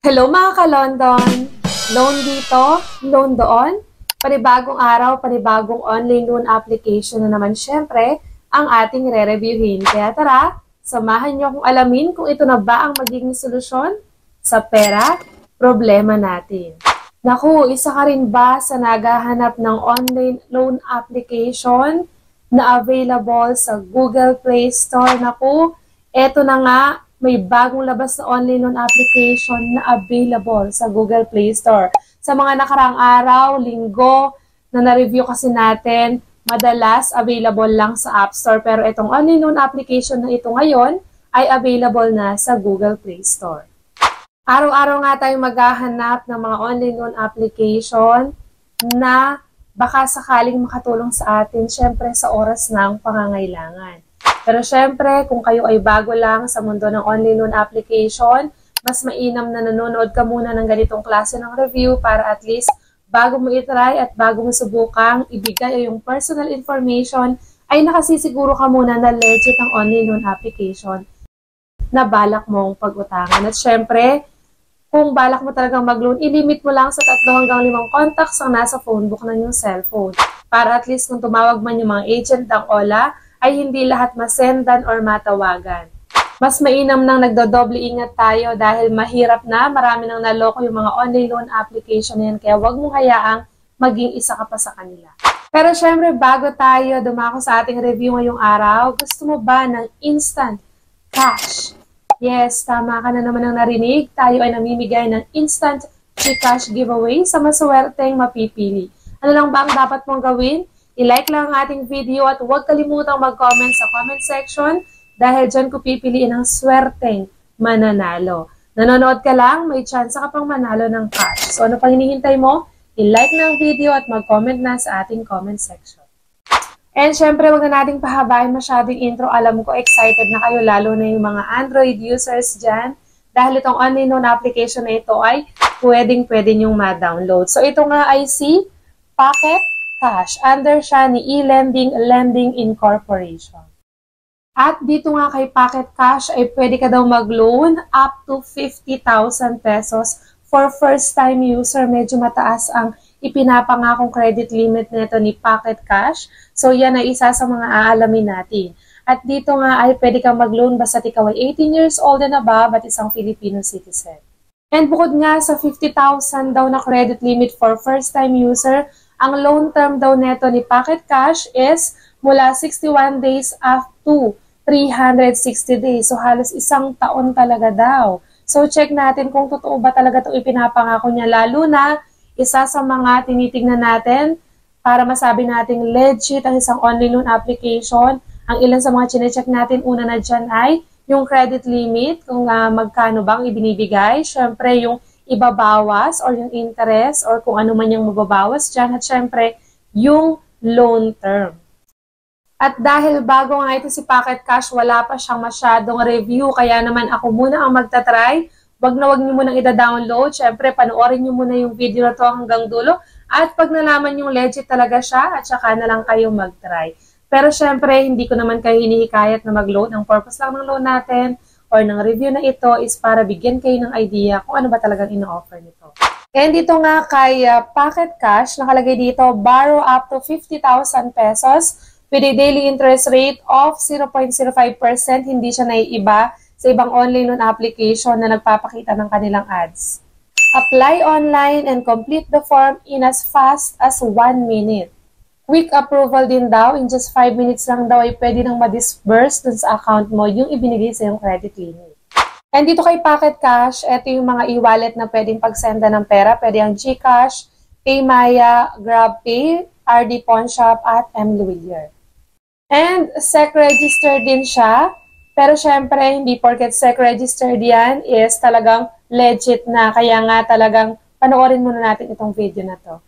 Hello mga ka-London! Loan dito, loan doon. Panibagong araw, panibagong online loan application na naman syempre ang ating re-reviewin. Kaya tara, samahan niyo akong alamin kung ito na ba ang magiging solusyon sa pera, problema natin. Naku, isa ka rin ba sa naghahanap ng online loan application na available sa Google Play Store? Naku, eto na nga, may bagong labas na online loan application na available sa Google Play Store. Sa mga nakaraang araw, linggo, na na-review kasi natin, madalas available lang sa App Store. Pero itong online loan application na ito ngayon ay available na sa Google Play Store. Araw-araw nga tayo maghahanap ng mga online loan application na baka sakaling makatulong sa atin, syempre sa oras ng pangangailangan. Pero syempre, kung kayo ay bago lang sa mundo ng online loan application, mas mainam na nanonood ka muna ng ganitong klase ng review para at least bago mo itry at bago mo subukang ibigay yung personal information, ay nakasisiguro ka muna na legit ang online loan application na balak mong pag-utangan. At syempre, kung balak mo talagang mag-loan, ilimit mo lang sa 3 hanggang 5 contacts ang nasa phone book ng yung cellphone. Para at least kung tumawag man yung mga agent ng OLA, ay hindi lahat masendan or matawagan. Mas mainam nang nagdodoble ingat tayo dahil mahirap na, marami nang naloko yung mga online loan application na yan, kaya huwag mong hayaang maging isa ka pa sa kanila. Pero syempre, bago tayo dumako sa ating review ngayong araw, gusto mo ba ng instant cash? Yes, tama ka na naman ang narinig. Tayo ay namimigay ng instant GCash giveaway sa maswerteng mapipili. Ano lang ba ang dapat mong gawin? I-like lang ang ating video at huwag kalimutang mag-comment sa comment section dahil dyan ko pipiliin ang swerteng mananalo. Nanonood ka lang, may chance ka pang manalo ng cash. So ano pang hinihintay mo? I-like na ang video at mag-comment na sa ating comment section. And syempre, huwag na nating pahabain masyadong intro. Alam ko, excited na kayo, lalo na yung mga Android users dyan. Dahil itong online loan application na ito ay pwede nyong ma-download. So ito nga ay si Pocket Cash. Under siya ni eLending Lending Incorporation. At dito nga kay Pocket Cash ay pwede ka daw mag-loan up to 50,000 pesos for first-time user. Medyo mataas ang ipinapangakong credit limit nito ni Pocket Cash. So yan ay isa sa mga aalamin natin. At dito nga ay pwede kang mag-loan basta ikaw ay 18 years old and above at isang Filipino citizen. And bukod nga sa 50,000 daw na credit limit for first-time user, ang loan term daw neto ni Pocket Cash is mula 61 days up to 360 days. So halos isang taon talaga daw. So check natin kung totoo ba talaga itong ipinapangako niya. Lalo na isa sa mga tinitingnan natin para masabi nating legit ang isang online loan application. Ang ilan sa mga chinecheck natin, una na dyan ay yung credit limit, kung magkano bang ibinibigay. Syempre yung ibabawas or yung interest or kung ano man yung mababawas dyan. At syempre, yung loan term. At dahil bago nga ito si Pocket Cash, wala pa siyang masyadong review. Kaya naman ako muna ang magta-try. Wag niyo munang ida-download. Syempre, panoorin niyo muna yung video na to hanggang dulo. At pag nalaman yung legit talaga siya, at saka na lang kayo mag-try. Pero syempre, hindi ko naman kayo hinihikayat na mag-loan. Ang purpose lang ng loan natin or ng review na ito is para bigyan kayo ng idea kung ano ba talagang ino-offer nito. And dito nga kay Pocket Cash, nakalagay dito, borrow up to 50,000 pesos with a daily interest rate of 0.05%. Hindi siya naiiba sa ibang online loan application na nagpapakita ng kanilang ads. Apply online and complete the form in as fast as 1 minute. Quick approval din daw, in just 5 minutes lang daw ay pwede nang ma-disburse dun sa account mo yung ibinigay sa yung credit limit. And dito kay Pocket Cash, ito yung mga e-wallet na pwedeng pagsenda ng pera. Pwede ang GCash, PayMaya, GrabPay, RD Pawnshop, at mLuier. And SEC-registered din siya. Pero syempre, hindi porket SEC-registered yan is talagang legit na. Kaya nga talagang panoorin muna natin itong video na to.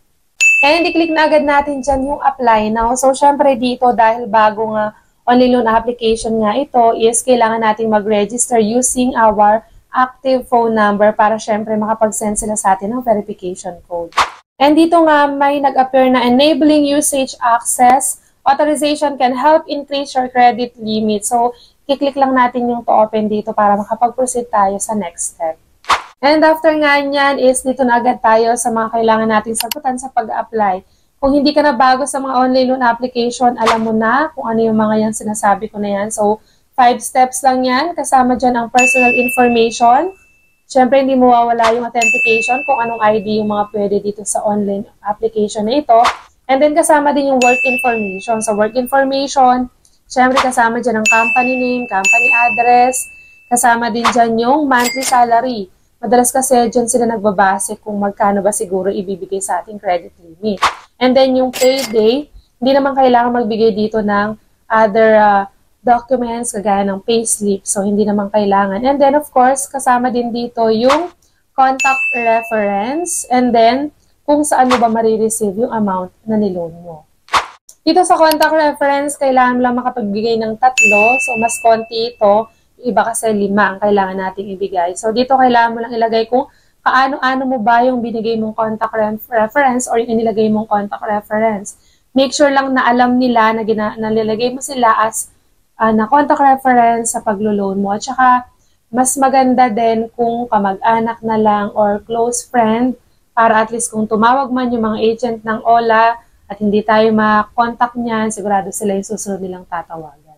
And i-click na agad natin dyan yung apply now. So syempre dito dahil bagong online loan application nga ito is kailangan natin mag-register using our active phone number para syempre makapag-send sila sa atin ng verification code. And dito nga may nag-appear na enabling usage access. Authorization can help increase your credit limit. So, i-click lang natin yung to open dito para makapag-proceed tayo sa next step. And after nga niyan is dito na agad tayo sa mga kailangan nating sagutan sa pag-apply. Kung hindi ka na bago sa mga online loan application, alam mo na kung ano yung mga yan sinasabi ko na yan. So, 5 steps lang yan. Kasama dyan ang personal information. Siyempre, hindi mawawala yung authentication kung anong ID yung mga pwede dito sa online application na ito. And then, kasama din yung work information. Sa work information, siyempre, kasama dyan ang company name, company address. Kasama din dyan yung monthly salary. Madalas kasi dyan sila nagbabase kung magkano ba siguro ibibigay sa ating credit limit. And then yung payday, hindi naman kailangan magbigay dito ng other documents kagaya ng payslip. So hindi naman kailangan. And then of course, kasama din dito yung contact reference. And then kung saan mo ba marireceive yung amount na niloan mo. Dito sa contact reference, kailangan lang makapagbigay ng 3. So mas konti ito. Iba kasi 5 ang kailangan nating ibigay. So, dito kailangan mo lang ilagay kung kaano-ano mo ba yung binigay mong contact reference or yung inilagay mong contact reference. Make sure lang na alam nila na nalilagay mo sila as na contact reference sa paglo-loan mo. At saka, mas maganda din kung kamag-anak na lang or close friend para at least kung tumawag man yung mga agent ng OLA at hindi tayo ma-contact niyan, sigurado sila yung susunod nilang tatawagan.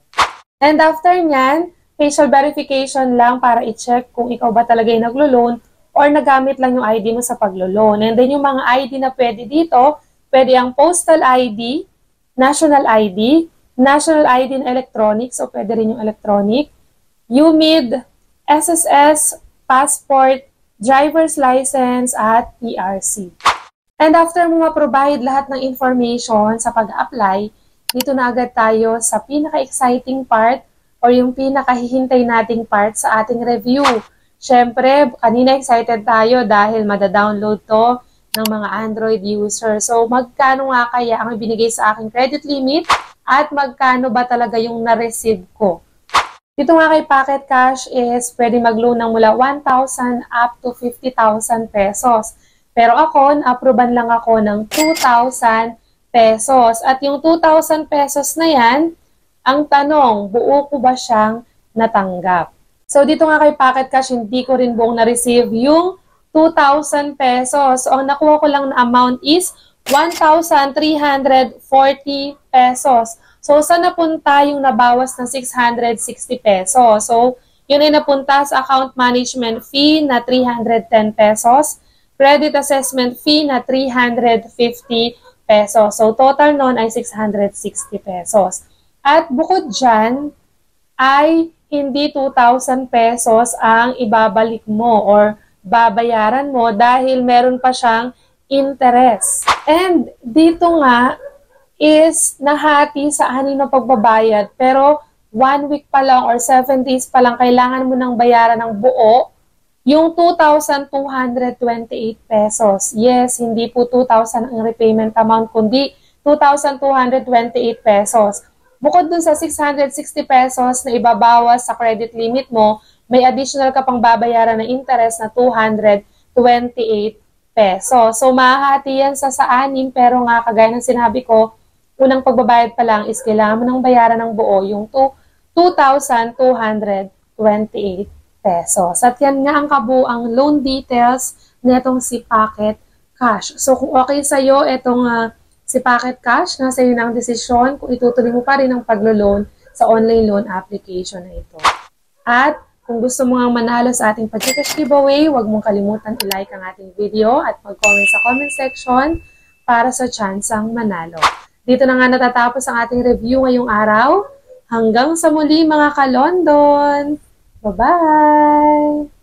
And after niyan, facial verification lang para i-check kung ikaw ba talaga yung naglo-loan or nagamit lang yung ID mo sa paglo-loan. And then yung mga ID na pwede dito, pwede ang postal ID, national ID na electronic, so pwede rin yung electronic, UMID, SSS, passport, driver's license, at PRC. And after mo ma-provide lahat ng information sa pag-apply, dito na agad tayo sa pinaka-exciting part or yung pinakahihintay nating part sa ating review. Siyempre, kanina excited tayo dahil mada-download to ng mga Android user. So, magkano nga kaya ang ibinigay sa aking credit limit at magkano ba talaga yung na-receive ko? Dito nga kay Pocket Cash is pwede mag-loan ng mula 1,000 up to 50,000 pesos. Pero ako, na-approvean lang ako ng 2,000 pesos. At yung 2,000 pesos na yan, ang tanong, buo ko ba siyang natanggap? So, dito nga kay Pocket Cash, hindi ko rin buong na-receive yung 2,000 pesos. So, ang nakuha ko lang na amount is 1,340 pesos. So, saan napunta yung nabawas na 660 pesos? So, yun ay napunta sa account management fee na 310 pesos, credit assessment fee na 350 pesos. So, total nun ay 660 pesos. At bukod dyan, ay hindi 2,000 pesos ang ibabalik mo or babayaran mo dahil meron pa siyang interest. And dito nga is nahati sa 6 na pagbabayad pero 1 week pa lang or 7 days pa lang kailangan mo nang bayaran ng buo yung 2,228 pesos. Yes, hindi po 2,000 ang repayment amount kundi 2,228 pesos. Bukod dun sa 660 pesos na ibabawas sa credit limit mo, may additional ka pang babayaran na interest na 228 pesos. So, mahahati yan sa 6 pero nga kagaya ng sinabi ko, unang pagbabayad pa lang is kailangan mo nang bayaran ng buo yung 2,228 pesos. At yan nga ang kabuang loan details nitong si Pocket Cash. So, kung okay sa'yo itong si Pocket Cash, nasa iyo na ang desisyon kung itutuloy mo pa rin ang paglo-loan sa online loan application na ito. At kung gusto mo nga manalo sa ating pag-cash giveaway, huwag mong kalimutan i-like ang ating video at mag-comment sa comment section para sa chance-ang manalo. Dito na nga natatapos ang ating review ngayong araw. Hanggang sa muli mga ka-London! Bye-bye!